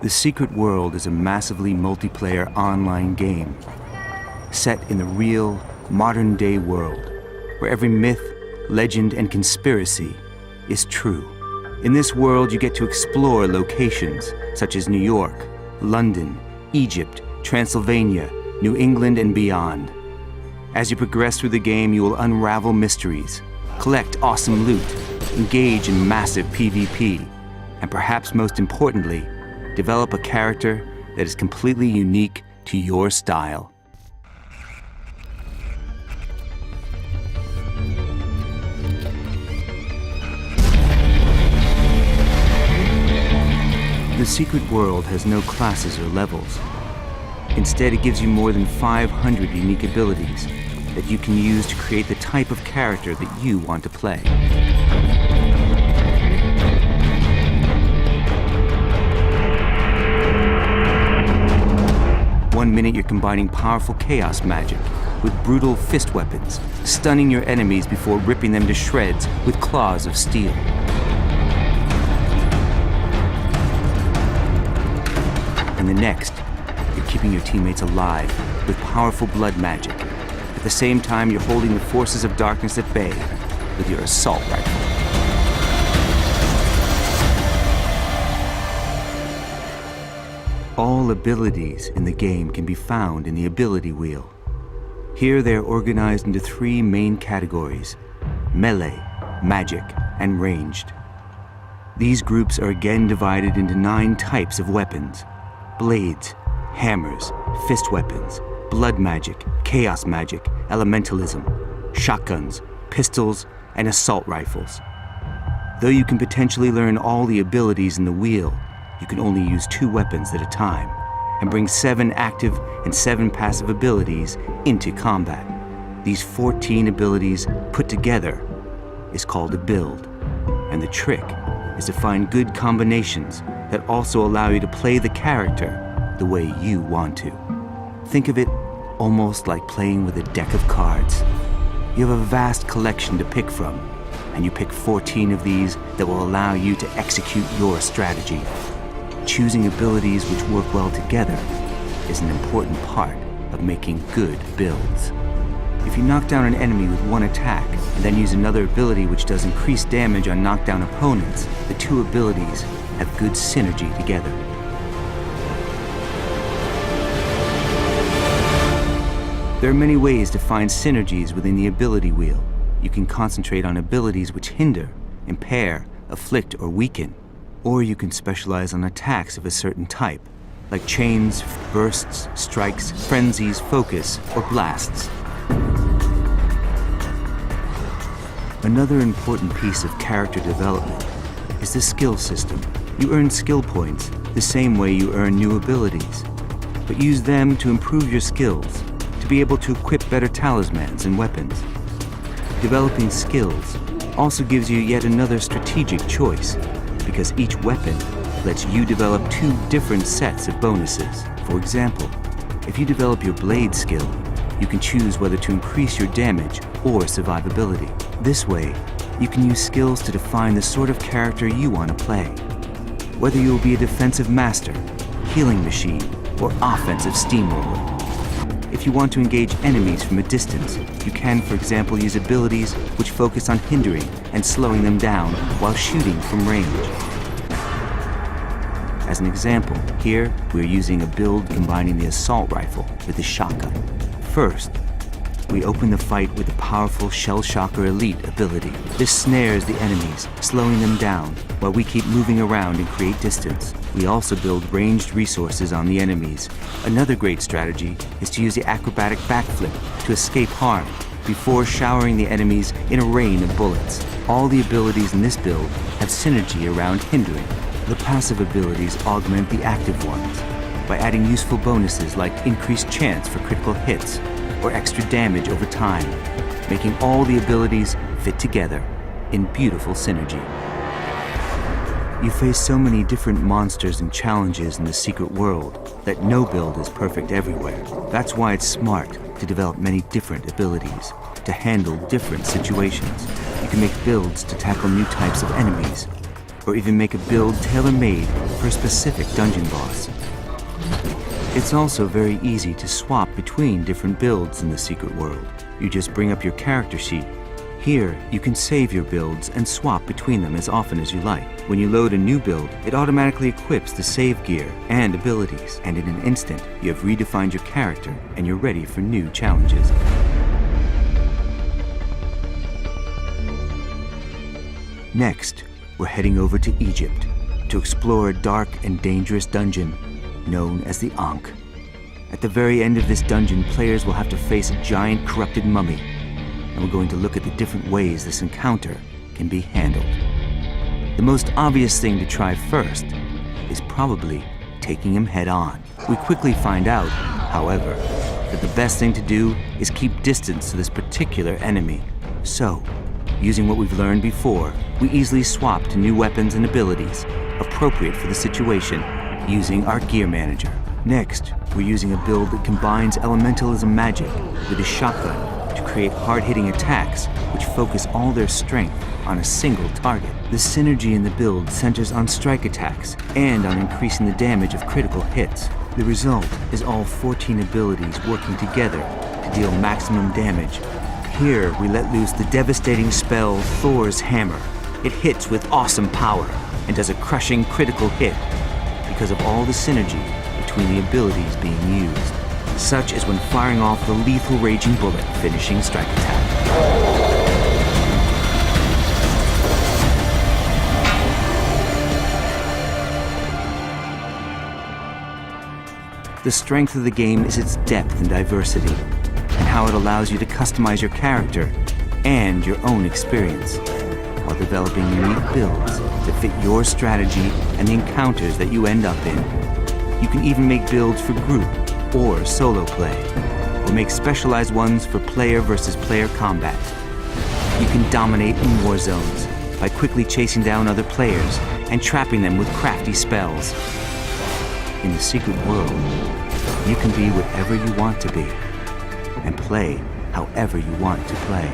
The Secret World is a massively multiplayer online game set in the real, modern-day world where every myth, legend, and conspiracy is true. In this world, you get to explore locations such as New York, London, Egypt, Transylvania, New England, and beyond. As you progress through the game, you will unravel mysteries, collect awesome loot, engage in massive PvP, and perhaps most importantly, develop a character that is completely unique to your style. The Secret World has no classes or levels. Instead, it gives you more than 500 unique abilities that you can use to create the type of character that you want to play. One minute you're combining powerful chaos magic with brutal fist weapons, stunning your enemies before ripping them to shreds with claws of steel. And the next, you're keeping your teammates alive with powerful blood magic. At the same time, you're holding the forces of darkness at bay with your assault rifle. All abilities in the game can be found in the ability wheel. Here they are organized into 3 main categories: melee, magic, and ranged. These groups are again divided into 9 types of weapons: blades, hammers, fist weapons, blood magic, chaos magic, elementalism, shotguns, pistols, and assault rifles. Though you can potentially learn all the abilities in the wheel, you can only use 2 weapons at a time and bring 7 active and 7 passive abilities into combat. These 14 abilities put together is called a build, and the trick is to find good combinations that also allow you to play the character the way you want to. Think of it almost like playing with a deck of cards. You have a vast collection to pick from, and you pick 14 of these that will allow you to execute your strategy. Choosing abilities which work well together is an important part of making good builds. If you knock down an enemy with 1 attack and then use another ability which does increased damage on knockdown opponents, the 2 abilities have good synergy together. There are many ways to find synergies within the ability wheel. You can concentrate on abilities which hinder, impair, afflict, or weaken. Or you can specialize on attacks of a certain type, like chains, bursts, strikes, frenzies, focus, or blasts. Another important piece of character development is the skill system. You earn skill points the same way you earn new abilities, but use them to improve your skills, to be able to equip better talismans and weapons. Developing skills also gives you yet another strategic choice, because each weapon lets you develop 2 different sets of bonuses. For example, if you develop your blade skill, you can choose whether to increase your damage or survivability. This way, you can use skills to define the sort of character you want to play. Whether you will be a defensive master, healing machine, or offensive steamroller. If you want to engage enemies from a distance, you can, for example, use abilities which focus on hindering and slowing them down while shooting from range. As an example, here we're using a build combining the assault rifle with the shotgun. First, we open the fight with the powerful Shell Shocker Elite ability. This snares the enemies, slowing them down, while we keep moving around and create distance. We also build ranged resources on the enemies. Another great strategy is to use the acrobatic backflip to escape harm before showering the enemies in a rain of bullets. All the abilities in this build have synergy around hindering. The passive abilities augment the active ones by adding useful bonuses like increased chance for critical hits or extra damage over time, making all the abilities fit together in beautiful synergy. You face so many different monsters and challenges in the Secret World that no build is perfect everywhere. That's why it's smart to develop many different abilities to handle different situations. You can make builds to tackle new types of enemies, or even make a build tailor-made for a specific dungeon boss. It's also very easy to swap between different builds in the Secret World. You just bring up your character sheet. Here, you can save your builds and swap between them as often as you like. When you load a new build, it automatically equips the save gear and abilities, and in an instant, you have redefined your character and you're ready for new challenges. Next, we're heading over to Egypt to explore a dark and dangerous dungeon known as the Ankh. At the very end of this dungeon, players will have to face a giant corrupted mummy, and we're going to look at the different ways this encounter can be handled. The most obvious thing to try first is probably taking him head on. We quickly find out, however, that the best thing to do is keep distance to this particular enemy. So, using what we've learned before, we easily swap to new weapons and abilities appropriate for the situation using our gear manager. Next, we're using a build that combines elementalism magic with a shotgun to create hard-hitting attacks which focus all their strength on a single target. The synergy in the build centers on strike attacks and on increasing the damage of critical hits. The result is all 14 abilities working together to deal maximum damage. Here, we let loose the devastating spell Thor's Hammer. It hits with awesome power and does a crushing critical hit because of all the synergy between the abilities being used, such as when firing off the lethal Raging Bullet finishing strike attack. The strength of the game is its depth and diversity, and how it allows you to customize your character and your own experience, while developing unique builds that fit your strategy and the encounters that you end up in. You can even make builds for group or solo play, or make specialized ones for player versus player combat. You can dominate in war zones by quickly chasing down other players and trapping them with crafty spells. In the Secret World, you can be whatever you want to be and play however you want to play.